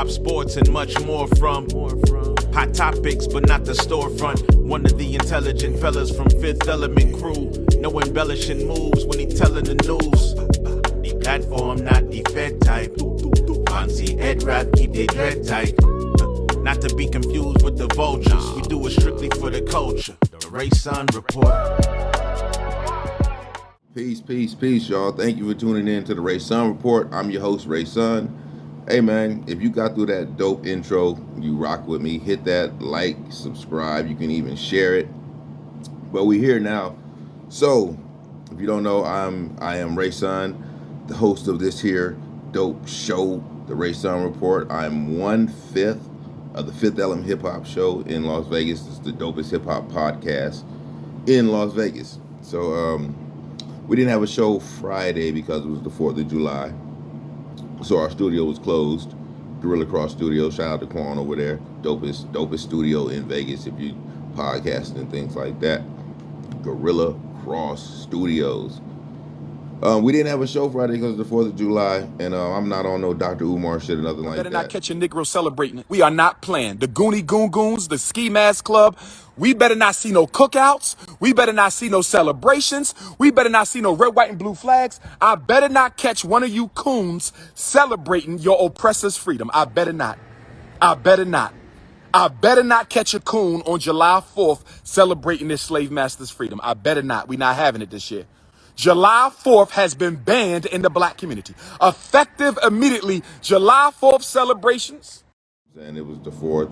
hop, sports, and much more from hot topics, but not the storefront. One of the intelligent fellas from Fifth Element crew. No embellishing moves when he telling the news. The platform, not the Fed type. Fancy head wrap, keep their dread tight. Not to be confused with the vultures. We do it strictly for the culture. The Ray Sun Report. Peace, y'all. Thank you for tuning in to the Ray Sun Report. I'm your host, Ray Sun. Hey, man, if you got through that dope intro, you rock with me. Hit that like, subscribe. You can even share it. But we're here now. So, if you don't know, I am Ray Sun, the host of this here dope show, the Ray Sun Report. I'm 1/5 of the Fifth Element HipHop show in Las Vegas. It's the dopest hip-hop podcast in Las Vegas. So, we didn't have a show Friday because it was the 4th of July. So our studio was closed. Gorilla Cross Studio. Shout out to Quan over there. Dopest studio in Vegas if you podcasting and things like that. Gorilla Cross Studios. We didn't have a show Friday because of the 4th of July, and I'm not on no Dr. Umar shit or nothing like that. Better not catch a Negro celebrating. We are not playing. The Goonie Goon Goons, the Ski Mask Club. We better not see no cookouts. We better not see no celebrations. We better not see no red, white, and blue flags. I better not catch one of you coons celebrating your oppressor's freedom. I better not. I better not. I better not catch a coon on July 4th celebrating this slave master's freedom. I better not. We're not having it this year. July 4th has been banned in the black community. Effective immediately, July 4th celebrations. And it was the 4th.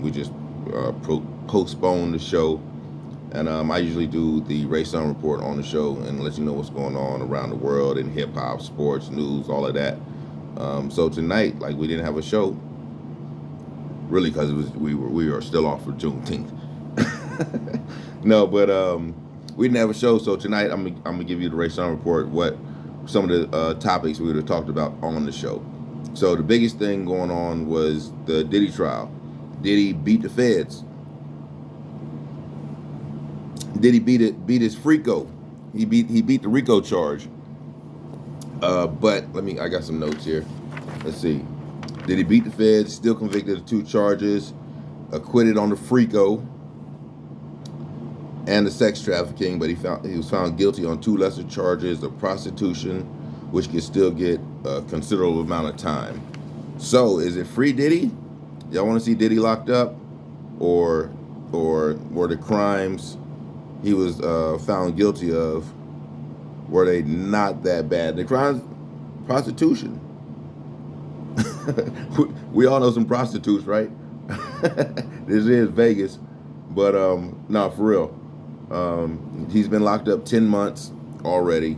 We just postponed the show. And I usually do the Ray Sun Report on the show and let you know what's going on around the world in hip-hop, sports, news, all of that. So tonight, like, we didn't have a show, really, because we are still off for Juneteenth. No, but we didn't have a show, so tonight I'm gonna give you the Ray Sun Report, what some of the topics we would have talked about on the show. So the biggest thing going on was the Diddy trial. Diddy beat the feds. Diddy beat his Frico. He beat the RICO charge. But I got some notes here. Let's see. Diddy beat the feds, still convicted of 2 charges, acquitted on the Frico and the sex trafficking, but he was found guilty on 2 lesser charges of prostitution, which could still get a considerable amount of time. So, is it free Diddy? Y'all want to see Diddy locked up, or were the crimes he was found guilty of, were they not that bad? The crimes, prostitution. We all know some prostitutes, right? This is Vegas, but no, for real. He's been locked up 10 months already.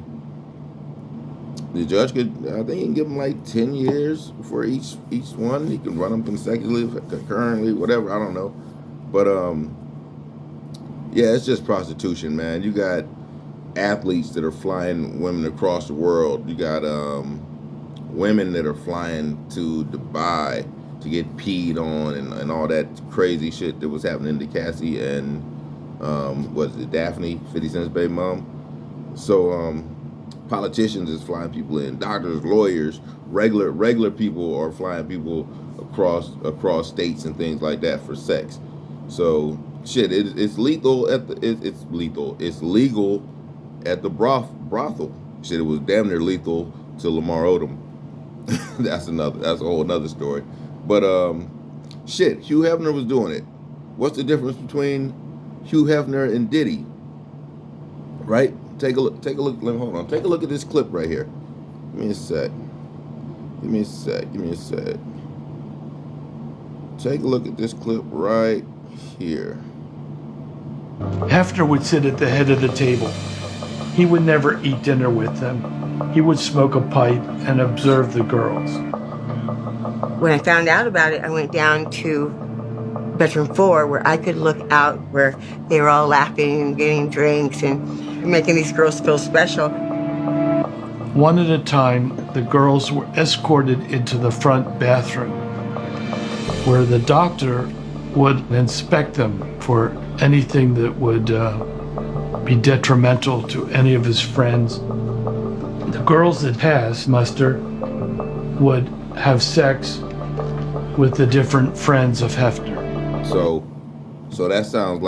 The judge I think he can give him like 10 years for each one. He can run them consecutively, concurrently, whatever, I don't know. But yeah, it's just prostitution, man. You got athletes that are flying women across the world. You got women that are flying to Dubai to get peed on and all that crazy shit that was happening to Cassie and was it Daphne, 50 Cent's baby mom? So politicians is flying people in, doctors, lawyers, regular people are flying people across states and things like that for sex. So shit, it's lethal it's lethal. It's legal at the brothel. Shit, it was damn near lethal to Lamar Odom. That's a whole another story. But shit, Hugh Hefner was doing it. What's the difference between Hugh Hefner and Diddy? Right? Take a look. Hold on. Take a look at this clip right here. Give me a sec. Take a look at this clip right here. Hefner would sit at the head of the table. He would never eat dinner with them. He would smoke a pipe and observe the girls. When I found out about it, I went down to bedroom 4 where I could look out where they were all laughing and getting drinks and making these girls feel special. One at a time, the girls were escorted into the front bathroom where the doctor would inspect them for anything that would be detrimental to any of his friends. The girls that passed muster would have sex with the different friends of Hefner. So that sounds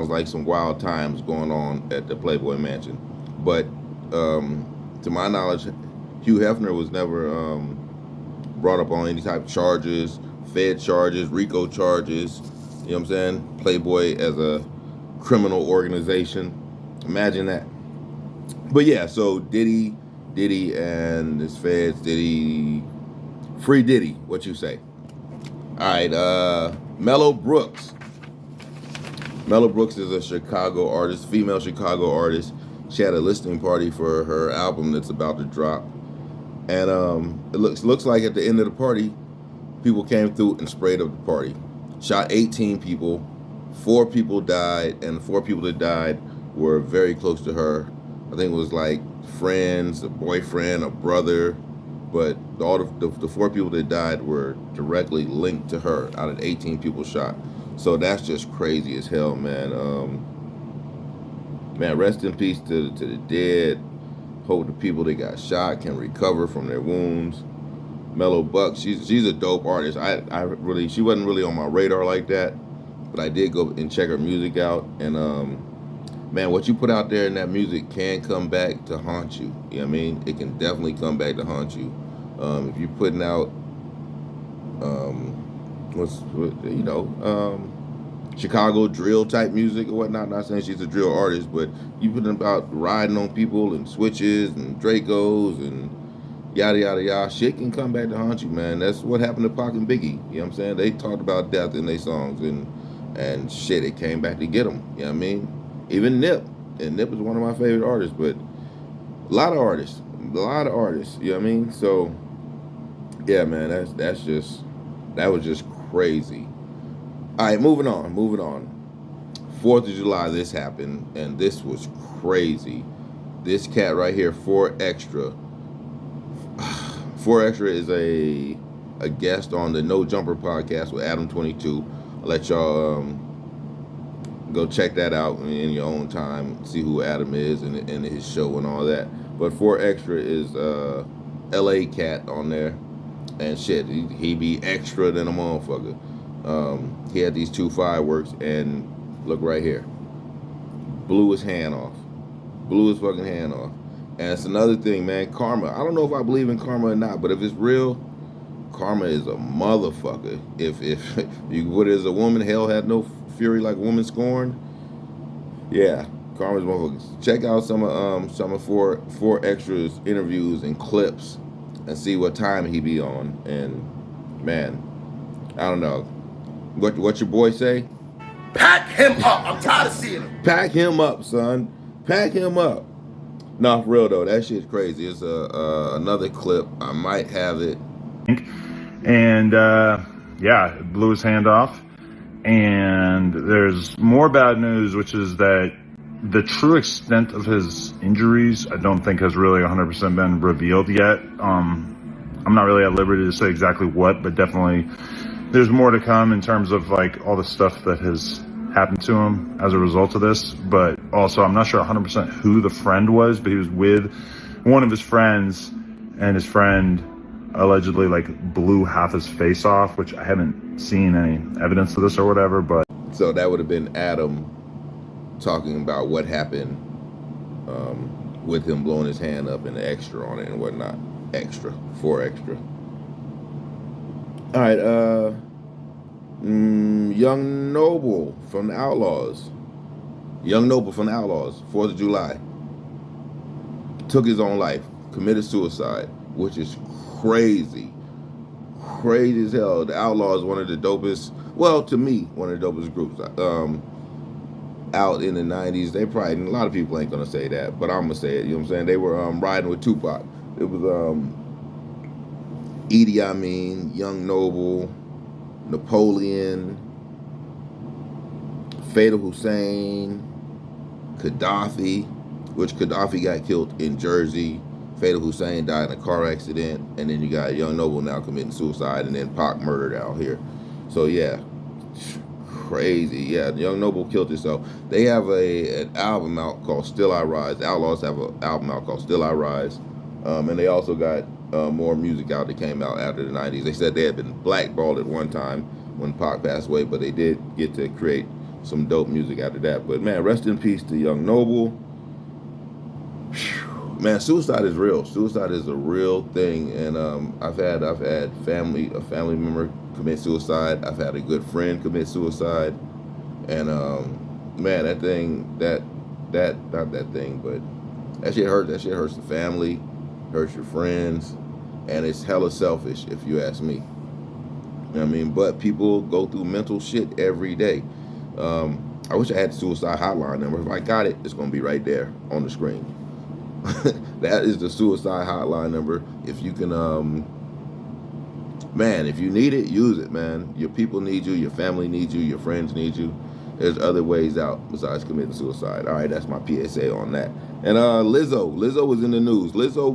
like some wild times going on at the Playboy Mansion. But to my knowledge, Hugh Hefner was never brought up on any type of charges, Fed charges, RICO charges. You know what I'm saying? Playboy as a criminal organization. Imagine that. But yeah, so Diddy and his feds, free Diddy, what you say? All right, Mello Brooks. Mello Brooks is a Chicago artist, female Chicago artist. She had a listening party for her album that's about to drop. And it looks like at the end of the party, people came through and sprayed up the party. Shot 18 people, 4 people died, and the 4 people that died were very close to her. I think it was like friends, a boyfriend, a brother, but all the 4 people that died were directly linked to her out of 18 people shot. So that's just crazy as hell, man. Man, rest in peace to the dead. Hope the people that got shot can recover from their wounds. Mello Bucks, she's a dope artist. She wasn't really on my radar like that, but I did go and check her music out. And man, what you put out there in that music can come back to haunt you. You know what I mean? It can definitely come back to haunt you. If you're putting out Chicago drill type music or whatnot. Not saying she's a drill artist, but you putting about riding on people and switches and Dracos and yada yada yada. Shit can come back to haunt you, man. That's what happened to Pac and Biggie. You know what I'm saying? They talked about death in their songs and shit. It came back to get them. You know what I mean? Even Nip, and Nip is one of my favorite artists, but a lot of artists. You know what I mean? So yeah, man, that was just crazy. All right, moving on. 4th of July, this happened, and this was crazy. This cat right here, 4Extra. 4Extra is a guest on the No Jumper podcast with Adam 22. I'll let y'all go check that out in your own time, see who Adam is and his show and all that. But 4Extra is LA cat on there, and shit, he be extra than a motherfucker. He had these 2 fireworks, and look right here, blew his fucking hand off. And it's another thing, man, karma. I don't know if I believe in karma or not, but if it's real, karma is a motherfucker. If what is a woman, hell had no fury like a woman scorned. Yeah, karma's motherfuckers. Check out some of 4Extra's interviews and clips and see what time he be on. And man, I don't know. What your boy say? Pack him up. I'm tired of seeing him. Pack him up, son. Pack him up. No, for real though, that shit's crazy. It's another clip. I might have it. And yeah, it blew his hand off. And there's more bad news, which is that the true extent of his injuries, I don't think has really 100% been revealed yet. I'm not really at liberty to say exactly what, but definitely there's more to come in terms of like all the stuff that has happened to him as a result of this. But also, I'm not sure 100% who the friend was, but he was with one of his friends, and his friend allegedly like blew half his face off, which I haven't seen any evidence of this or whatever. But so that would have been Adam talking about what happened with him blowing his hand up and the extra on it and whatnot. 4Extra. All right, Young Noble from the Outlaws. 4th of July. Took his own life, committed suicide, which is crazy. Crazy as hell. The Outlaws, one of the dopest, well, to me, one of the dopest groups out in the 90s. They probably, a lot of people ain't gonna say that, but I'm gonna say it, you know what I'm saying? They were riding with Tupac. It was Idi Amin, Young Noble, Napoleon, Fatal Hussein, Gaddafi, which Gaddafi got killed in Jersey. Fatal Hussein died in a car accident, and then you got Young Noble now committing suicide, and then Pac murdered out here. So yeah, crazy. Yeah, Young Noble killed himself. They have an album out called Still I Rise. The Outlaws have an album out called Still I Rise, and they also got more music out that came out after the 90s. They said they had been blackballed at one time when Pac passed away, but they did get to create some dope music after that. But man, rest in peace to Young Noble. Man, suicide is real. Suicide is a real thing, and I've had a family member commit suicide. I've had a good friend commit suicide, and man, that shit hurts. That shit hurts the family, hurts your friends, and it's hella selfish if you ask me. You know what I mean? But people go through mental shit every day. I wish I had the suicide hotline number. If I got it, it's gonna be right there on the screen. That is the suicide hotline number. If you can, man, if you need it, use it, man. Your people need you, your family needs you, your friends need you. There's other ways out besides committing suicide. All right, that's my PSA on that. And Lizzo was in the news. Lizzo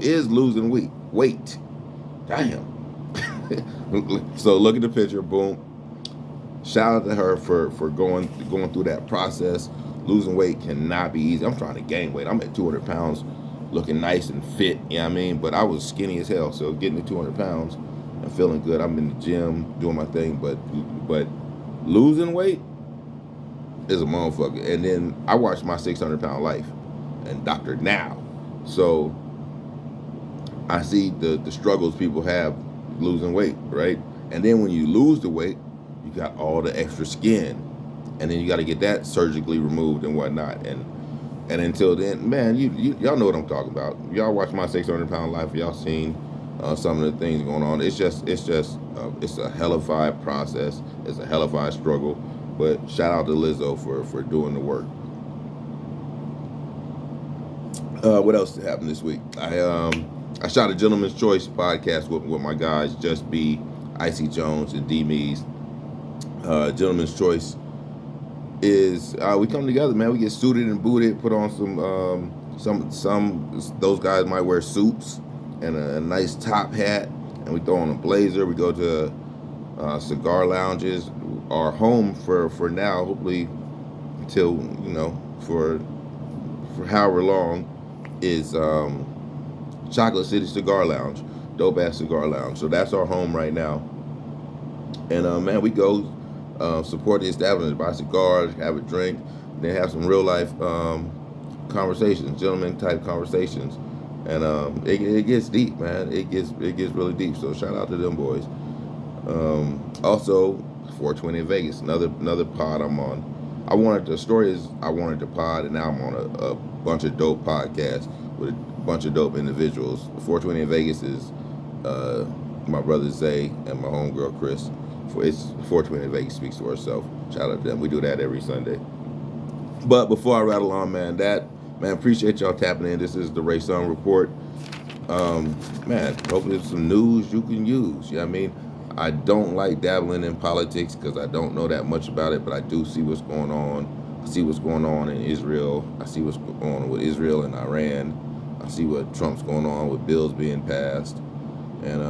is losing weight. Damn. So look at the picture, boom. Shout out to her for going through that process. Losing weight cannot be easy. I'm trying to gain weight. I'm at 200 pounds, looking nice and fit, you know what I mean? But I was skinny as hell, so getting to 200 pounds and feeling good. I'm in the gym doing my thing, but losing weight is a motherfucker. And then I watched My 600-Pound Life and Dr. Now. So I see the struggles people have losing weight, right? And then when you lose the weight, you got all the extra skin. And then you got to get that surgically removed and whatnot. And until then, man, y'all know what I'm talking about. Y'all watch My 600-Pound Life. Y'all seen some of the things going on. It's a hellified process. It's a hellified struggle. But shout out to Lizzo for doing the work. What else happened this week? I shot a Gentleman's Choice podcast with my guys, Just B, Icy Jones, and D-Mees. Gentleman's Choice is we come together, man. We get suited and booted, put on some those guys might wear suits and a nice top hat, and we throw on a blazer. We go to cigar lounges. Our home for now, hopefully until for however long, is Chocolate City Cigar Lounge, dope ass cigar lounge. So that's our home right now. And man, we go support the establishment, buy cigars, have a drink, then have some real life conversations, gentleman type conversations, and it gets deep, man. It gets really deep. So shout out to them boys. Also, 420 in Vegas, another pod I'm on. I wanted to pod, and now I'm on a bunch of dope podcasts with a bunch of dope individuals. 420 in Vegas is my brother Zay and my homegirl Chris. It's 420 in Vegas speaks to herself. Shout out to them. We do that every Sunday. But before I rattle on, man, appreciate y'all tapping in. This is the Ray Sun Report. Man, hopefully it's some news you can use. You know what I mean? I don't like dabbling in politics because I don't know that much about it, but I do see what's going on. I see what's going on in Israel. I see what's going on with Israel and Iran. I see what Trump's going on with bills being passed. And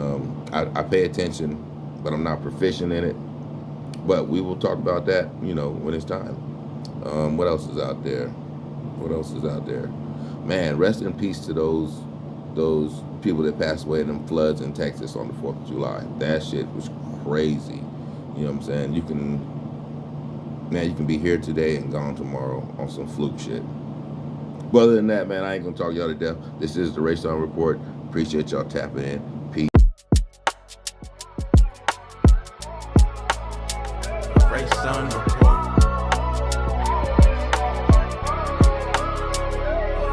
I pay attention, but I'm not proficient in it. But we will talk about that, when it's time. What else is out there? Man, rest in peace to those people that passed away in them floods in Texas on the 4th of July. That shit was crazy. You know what I'm saying? You can be here today and gone tomorrow on some fluke shit. But other than that, man, I ain't gonna talk y'all to death. This is the Ray Sun Report. Appreciate y'all tapping in. Peace. Ray Sun Report.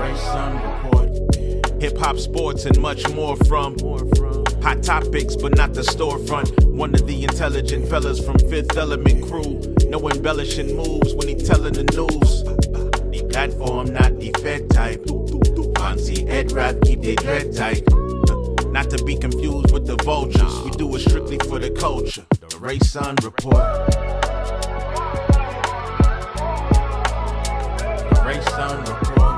Ray Sun Report. Hip-hop, sports, and much more from hot topics, but not the storefront. One of the intelligent fellas from Fifth Element crew. No embellishing moves when he telling the news. The platform, not the Fed type. Fancy Ed rap, keep their dread tight. Not to be confused with the vultures. We do it strictly for the culture. The Ray Sun Report. The Ray Sun Report.